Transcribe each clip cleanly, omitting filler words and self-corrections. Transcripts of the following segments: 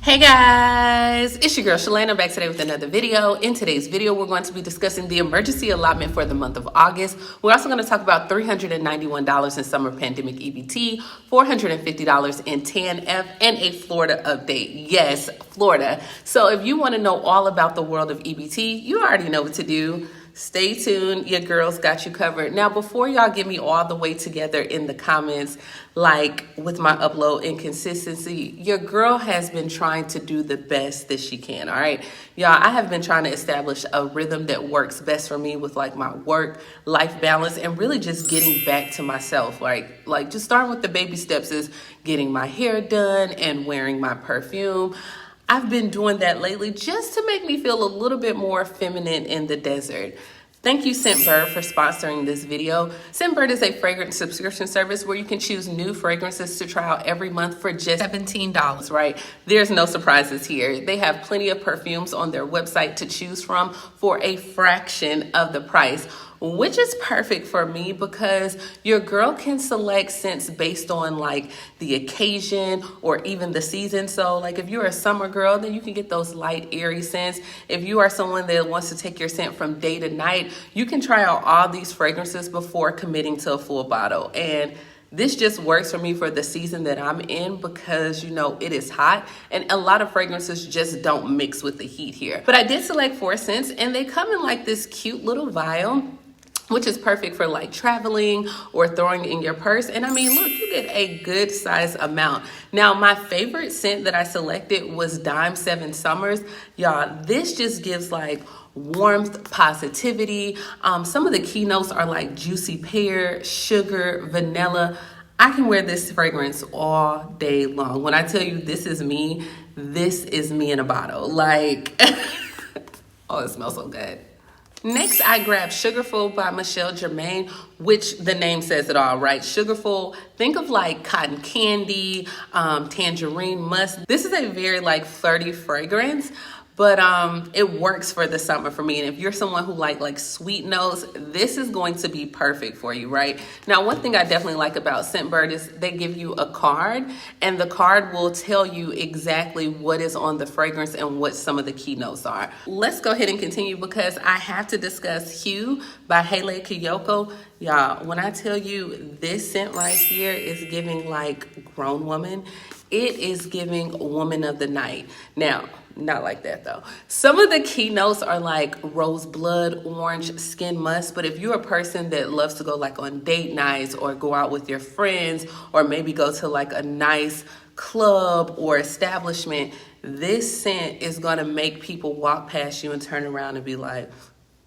Hey guys, it's your girl Shalae. I'm back today with another video. In today's video, we're going to be discussing the emergency allotment for the month of August. We're also going to talk about $391 in summer pandemic EBT, $450 in Tanf, and a Florida update. Yes, Florida. So if you want to know all about the world of EBT, you already know what to do. Stay tuned. Your girls got you covered. Now, before y'all get me all the way together in the comments, like with my upload inconsistency, your girl has been trying to do the best that she can, all right? Y'all, I have been trying to establish a rhythm that works best for me with like my work-life balance and really just getting back to myself. Like just starting with the baby steps is getting my hair done and wearing my perfume. I've been doing that lately just to make me feel a little bit more feminine in the desert. Thank you, Scentbird, for sponsoring this video. Scentbird is a fragrance subscription service where you can choose new fragrances to try out every month for just $17, right? There's no surprises here. They have plenty of perfumes on their website to choose from for a fraction of the price, which is perfect for me because your girl can select scents based on like the occasion or even the season. So like if you're a summer girl, then you can get those light, airy scents. If you are someone that wants to take your scent from day to night, you can try out all these fragrances before committing to a full bottle. And this just works for me for the season that I'm in because, you know, it is hot and a lot of fragrances just don't mix with the heat here. But I did select 4 scents and they come in like this cute little vial, which is perfect for like traveling or throwing in your purse. And I mean, look, you get a good size amount. Now, my favorite scent that I selected was Dime 7 Summers. Y'all, this just gives like warmth, positivity. Some of the keynotes are like juicy pear, sugar, vanilla. I can wear this fragrance all day long. When I tell you this is me in a bottle. Like, oh, it smells so good. Next, I grabbed Sugarful by Michelle Germain, which the name says it all, right? Sugarful, think of like cotton candy, tangerine musk. This is a very like flirty fragrance, but it works for the summer for me. And if you're someone who like sweet notes, this is going to be perfect for you, right? Now, one thing I definitely like about Scentbird is they give you a card, and the card will tell you exactly what is on the fragrance and what some of the keynotes are. Let's go ahead and continue because I have to discuss Hue by Haley Kiyoko. Y'all, when I tell you this scent right here is giving like grown woman, it is giving woman of the night. Now, not like that though. Some of the keynotes are like rose blood, orange, skin musk. But if you're a person that loves to go like on date nights or go out with your friends or maybe go to like a nice club or establishment, this scent is gonna make people walk past you and turn around and be like,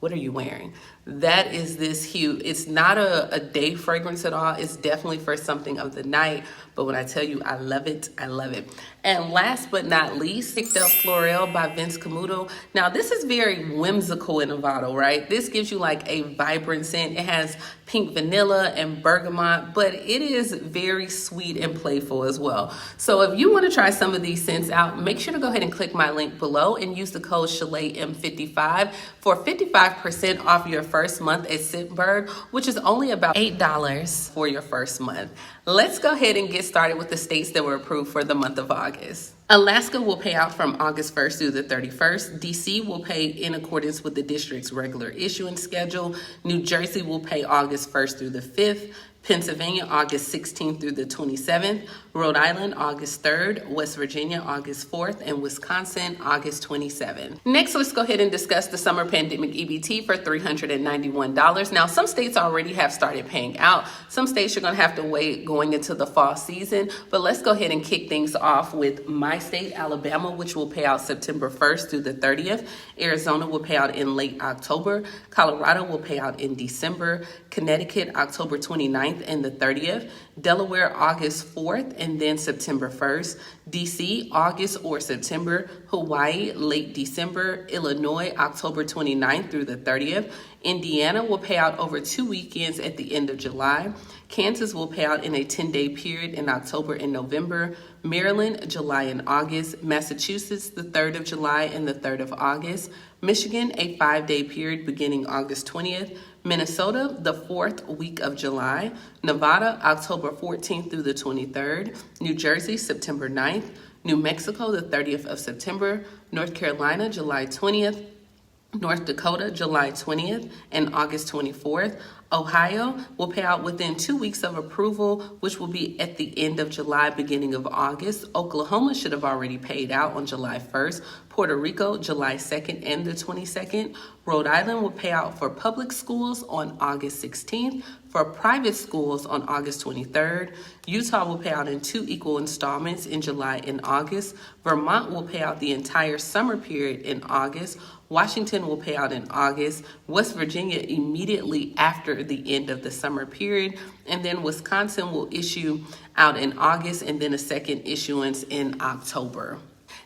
what are you wearing? That is this Hue. It's not a day fragrance at all. It's definitely for something of the night. But when I tell you I love it, I love it. And last but not least, Pictel Floral by Vince Camuto. Now, this is very whimsical in a bottle, right? This gives you like a vibrant scent. It has pink vanilla and bergamot, but it is very sweet and playful as well. So if you want to try some of these scents out, make sure to go ahead and click my link below and use the code ShalaeM55 for 55% off your first month at Scentbird, which is only about $8 for your first month. Let's go ahead and get started with the states that were approved for the month of August. Alaska will pay out from August 1st through the 31st. DC will pay in accordance with the district's regular issuance schedule. New Jersey will pay August 1st through the 5th. Pennsylvania, August 16th through the 27th. Rhode Island, August 3rd. West Virginia, August 4th. And Wisconsin, August 27th. Next, let's go ahead and discuss the summer pandemic EBT for $391. Now, some states already have started paying out. Some states you're going to have to wait going into the fall season. But let's go ahead and kick things off with my state, Alabama, which will pay out September 1st through the 30th. Arizona will pay out in late October. Colorado will pay out in December. Connecticut, October 29th and the 30th. Delaware, August 4th and then September 1st. DC, August or September. Hawaii, late December. Illinois, October 29th through the 30th. Indiana will pay out over 2 weekends at the end of July. Kansas will pay out in a 10-day period in October and November. Maryland, July and August. Massachusetts, the 3rd of July and the 3rd of August. Michigan, a 5-day period beginning August 20th. Minnesota, the 4th week of July. Nevada, October 14th through the 23rd. New Jersey, September 9th. New Mexico, the 30th of September. North Carolina, July 20th. North Dakota, July 20th and August 24th. Ohio will pay out within 2 weeks of approval, which will be at the end of July, beginning of August. Oklahoma should have already paid out on July 1st. Puerto Rico, July 2nd and the 22nd. Rhode Island will pay out for public schools on August 16th, for private schools on August 23rd. Utah will pay out in 2 equal installments in July and August. Vermont will pay out the entire summer period in August. Washington will pay out in August, West Virginia immediately after the end of the summer period, and then Wisconsin will issue out in August and then a second issuance in October.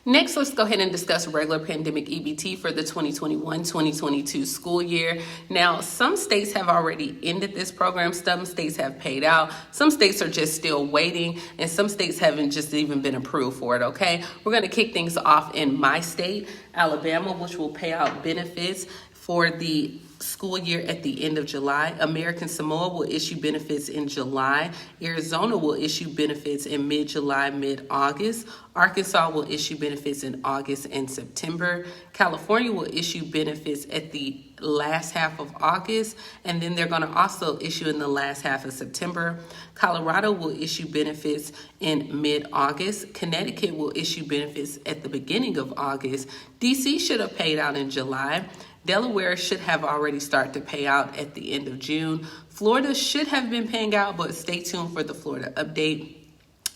Next, let's go ahead and discuss regular pandemic EBT for the 2021-2022 school year. Now, some states have already ended this program. Some states have paid out. Some states are just still waiting, and some states haven't just even been approved for it, okay? We're going to kick things off in my state, Alabama, which will pay out benefits for the school year at the end of July. American Samoa will issue benefits in July. Arizona will issue benefits in mid-July, mid-August. Arkansas will issue benefits in August and September. California will issue benefits at the last half of August, and then they're going to also issue in the last half of September. Colorado will issue benefits in mid-August. Connecticut will issue benefits at the beginning of August. DC should have paid out in July. Delaware should have already started to pay out at the end of June. Florida should have been paying out, but stay tuned for the Florida update.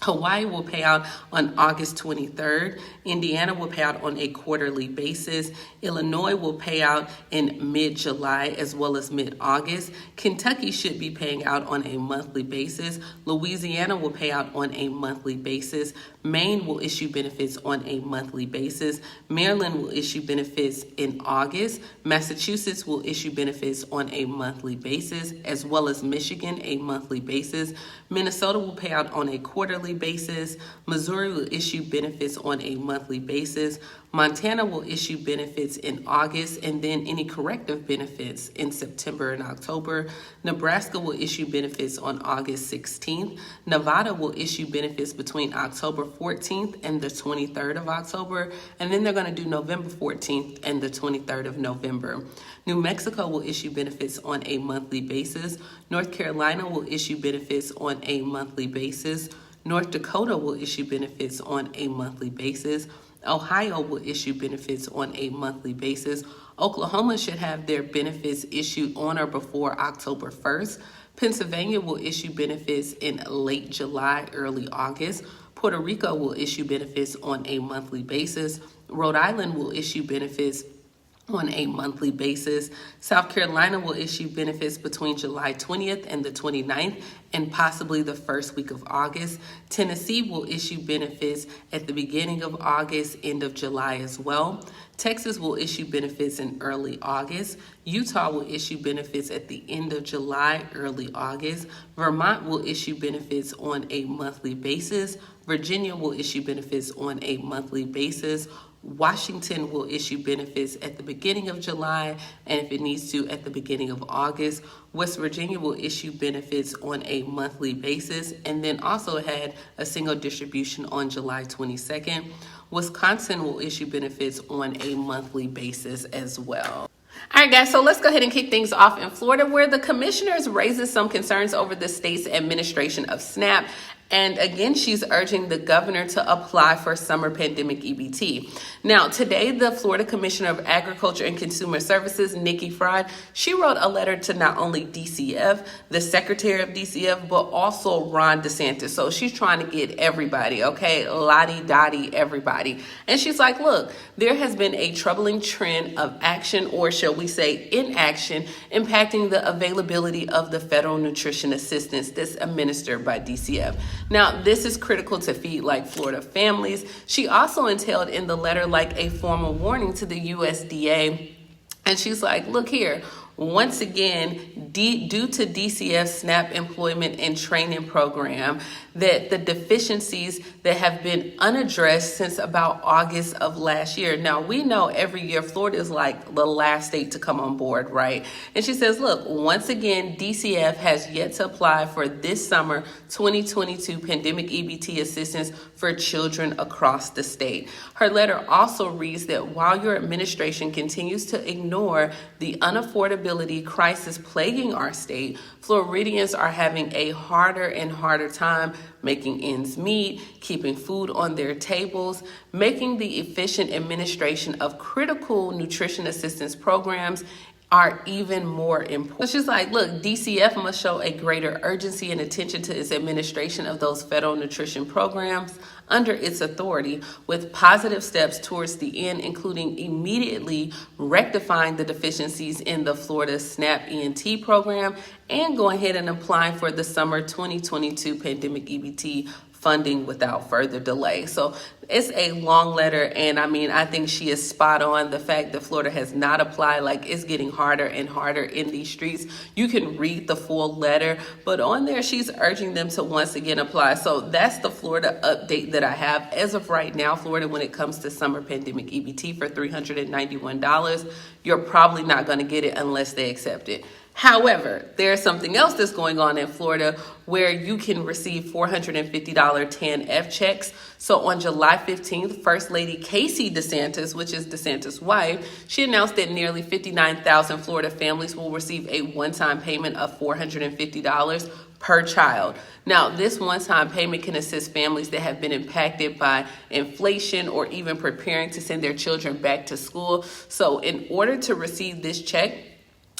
Hawaii will pay out on August 23rd. Indiana will pay out on a quarterly basis. Illinois will pay out in mid-July as well as mid-August. Kentucky should be paying out on a monthly basis. Louisiana will pay out on a monthly basis. Maine will issue benefits on a monthly basis. Maryland will issue benefits in August. Massachusetts will issue benefits on a monthly basis, as well as Michigan, a monthly basis. Minnesota will pay out on a quarterly basis. Missouri will issue benefits on a monthly basis. Montana will issue benefits in August and then any corrective benefits in September and October. Nebraska will issue benefits on August 16th. Nevada will issue benefits between October 14th and the 23rd of October. And then they're going to do November 14th and the 23rd of November. New Mexico will issue benefits on a monthly basis. North Carolina will issue benefits on a monthly basis. North Dakota will issue benefits on a monthly basis. Ohio will issue benefits on a monthly basis. Oklahoma should have their benefits issued on or before October 1st. Pennsylvania will issue benefits in late July, early August. Puerto Rico will issue benefits on a monthly basis. Rhode Island will issue benefits on a monthly basis. South Carolina will issue benefits between July 20th and the 29th and possibly the first week of August. Tennessee will issue benefits at the beginning of August, end of July as well. Texas will issue benefits in early August. Utah will issue benefits at the end of July, early August. Vermont will issue benefits on a monthly basis. Virginia will issue benefits on a monthly basis. Washington will issue benefits at the beginning of July, and if it needs to, at the beginning of August. West Virginia will issue benefits on a monthly basis, and then also had a single distribution on July 22nd. Wisconsin will issue benefits on a monthly basis as well. All right, guys, so let's go ahead and kick things off in Florida, where the commissioner is raising some concerns over the state's administration of SNAP. And again, she's urging the governor to apply for summer pandemic EBT. Now, today, the Florida Commissioner of Agriculture and Consumer Services, Nikki Fried, she wrote a letter to not only DCF, the secretary of DCF, but also Ron DeSantis. So she's trying to get everybody, okay, lottie-dottie, everybody. And she's like, look, there has been a troubling trend of action, or shall we say inaction, impacting the availability of the federal nutrition assistance that's administered by DCF. Now, this is critical to Feed Like Florida families. She also entailed in the letter like a formal warning to the USDA. And she's like, look here, Once again, due to DCF's SNAP employment and training program, that the deficiencies that have been unaddressed since about August of last year. Now, we know every year Florida is like the last state to come on board, right? And she says, look, once again, DCF has yet to apply for this summer 2022 pandemic EBT assistance for children across the state. Her letter also reads that while your administration continues to ignore the unaffordability crisis plaguing our state, Floridians are having a harder and harder time making ends meet, keeping food on their tables, making the efficient administration of critical nutrition assistance programs are even more important. So she's like, look, DCF must show a greater urgency and attention to its administration of those federal nutrition programs under its authority, with positive steps towards the end, including immediately rectifying the deficiencies in the Florida SNAP ENT program and going ahead and applying for the summer 2022 pandemic EBT funding without further delay. So it's a long letter, and I think she is spot on. The fact that Florida has not applied, like, it's getting harder and harder in these streets. You can read the full letter, but on there she's urging them to once again apply. So that's the Florida update that I have. As of right now, Florida, when it comes to summer pandemic EBT for $391, you're probably not going to get it unless they accept it. However, there's something else that's going on in Florida where you can receive $450 Tanf checks. So on July 15th, First Lady Casey DeSantis, which is DeSantis' wife, she announced that nearly 59,000 Florida families will receive a one-time payment of $450 per child. Now, this one-time payment can assist families that have been impacted by inflation or even preparing to send their children back to school. So in order to receive this check,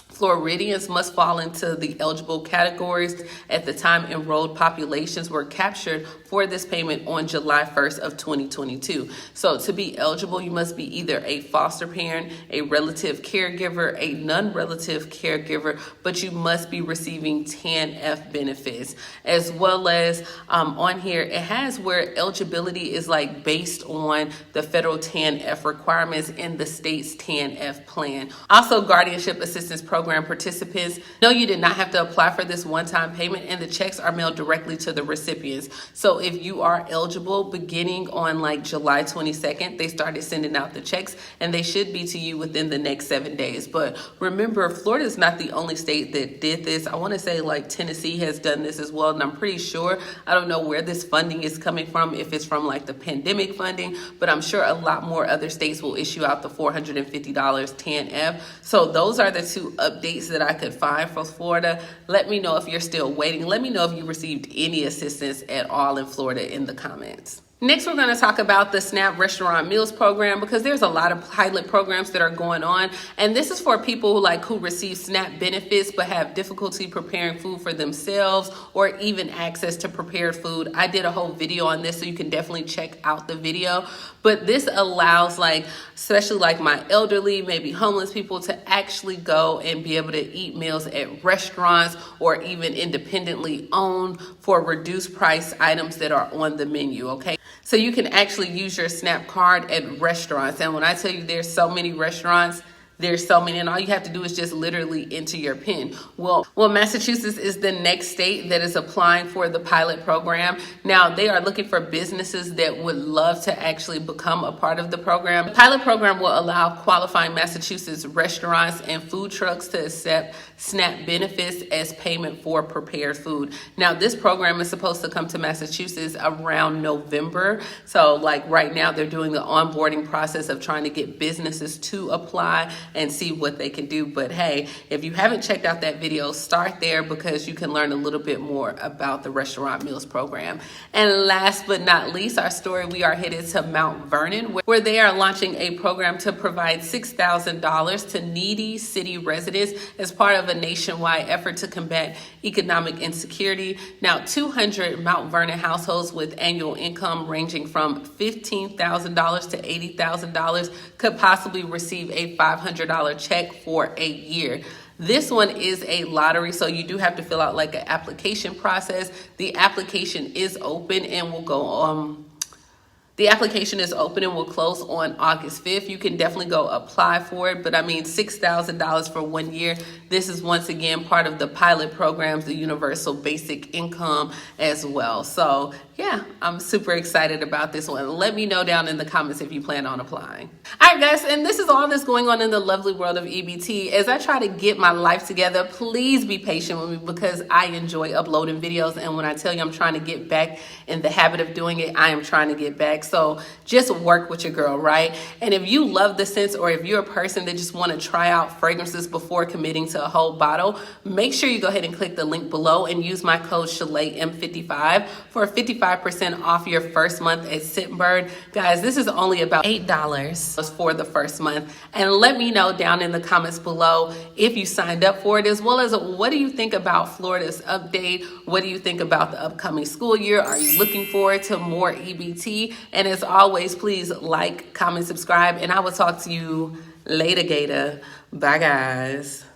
Floridians must fall into the eligible categories at the time enrolled populations were captured for this payment on July 1st of 2022. So to be eligible, you must be either a foster parent, a relative caregiver, a non-relative caregiver, but you must be receiving TANF benefits. As well as on here, it has where eligibility is like based on the federal TANF requirements in the state's TANF plan. Also, guardianship assistance program participants, no, you did not have to apply for this one-time payment, and the checks are mailed directly to the recipients. So if you are eligible, beginning on like July 22nd, they started sending out the checks, and they should be to you within the next 7 days. But remember, Florida is not the only state that did this. I want to say like Tennessee has done this as well, and I'm pretty sure, I don't know where this funding is coming from, if it's from like the pandemic funding, but I'm sure a lot more other states will issue out the $450 TANF. So those are the two updates that I could find for Florida. Let me know if you're still waiting. Let me know if you received any assistance at all in Florida in the comments. Next, we're going to talk about the SNAP Restaurant Meals Program, because there's a lot of pilot programs that are going on. And this is for people who receive SNAP benefits but have difficulty preparing food for themselves or even access to prepared food. I did a whole video on this, so you can definitely check out the video. But this allows especially my elderly, maybe homeless people, to actually go and be able to eat meals at restaurants or even independently owned for reduced price items that are on the menu, okay? So you can actually use your SNAP card at restaurants. And when I tell you there's so many restaurants, there's so many, and all you have to do is just literally enter your PIN. Well, Massachusetts is the next state that is applying for the pilot program. Now, they are looking for businesses that would love to actually become a part of the program. The pilot program will allow qualifying Massachusetts restaurants and food trucks to accept SNAP benefits as payment for prepared food. Now, this program is supposed to come to Massachusetts around November. So right now, they're doing the onboarding process of trying to get businesses to apply and see what they can do. But hey, if you haven't checked out that video, start there, because you can learn a little bit more about the Restaurant Meals Program. And last but not least, our story, we are headed to Mount Vernon, where they are launching a program to provide $6,000 to needy city residents as part of a nationwide effort to combat economic insecurity. Now, 200 Mount Vernon households with annual income ranging from $15,000 to $80,000 could possibly receive a $500 check for a year. This one is a lottery, so you do have to fill out an application process. The application is open and will go The application is open and will close on August 5th. You can definitely go apply for it, but I mean, $6,000 for 1 year. This is once again part of the pilot programs, the universal basic income as well. So yeah, I'm super excited about this one. Let me know down in the comments if you plan on applying. All right, guys, and this is all that's going on in the lovely world of EBT. As I try to get my life together, please be patient with me because I enjoy uploading videos. And when I tell you I'm trying to get back in the habit of doing it, I am trying to get back. So just work with your girl, right? And if you love the scents, or if you're a person that just want to try out fragrances before committing to a whole bottle, make sure you go ahead and click the link below and use my code ShalaeM55 for 55% off your first month at Scentbird. Guys, this is only about $8 for the first month. And let me know down in the comments below if you signed up for it, as well as what do you think about Florida's update? What do you think about the upcoming school year? Are you looking forward to more EBT? And as always, please like, comment, subscribe, and I will talk to you later, Gator. Bye, guys.